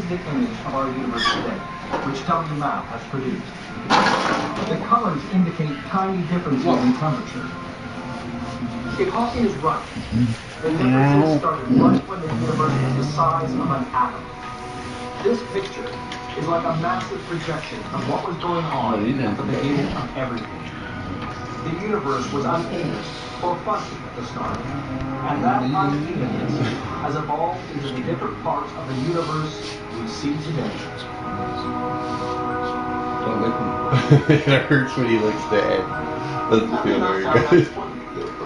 the image of our universe today, which WMAP has produced. The colors indicate tiny differences in temperature. If Hawking is right, the differences started right when the universe was the size of an atom. This picture is like a massive projection of what was going on at the beginning of everything. The universe was uneven or fuzzy at the start, and that unevenness has evolved into the different parts of the universe we see today. Don't lick him. It hurts when he licks the head. Doesn't feel very good.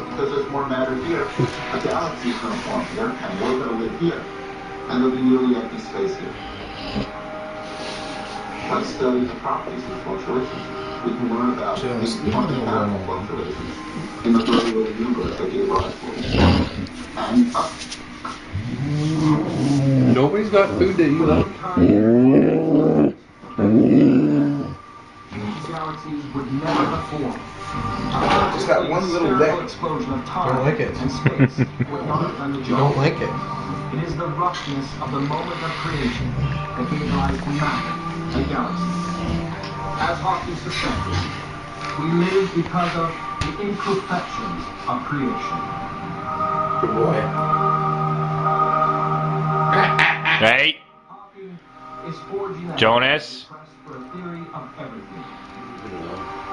Because there's more matter here. A galaxy is going to form here, and we're going to live here. And there'll be nearly empty space here. By studying the properties of fluctuations, we can learn about these fundamental fluctuations in the early little universe that gave rise to it. And us. Nobody's got food to eat up. These galaxies would never have formed. Just that one little lick. Explosion of time Don't like it. and space would not have done the You job. don't like it. It is the roughness of the moment of creation that gave rise to matter and galaxies. As Hawking suspected, we live because of the imperfections of creation. Good boy. Hey, Hawking is forging ahead Jonas. in the quest for a theory of everything.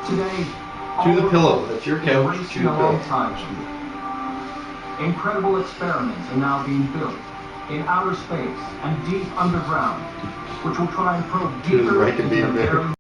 Today, Chew the all pillow. of That's your us couch. racing Chew the pillow. alongside you. Incredible experiments are now being built in outer space and deep underground, which will try and probe She was deeper right to into be the there. very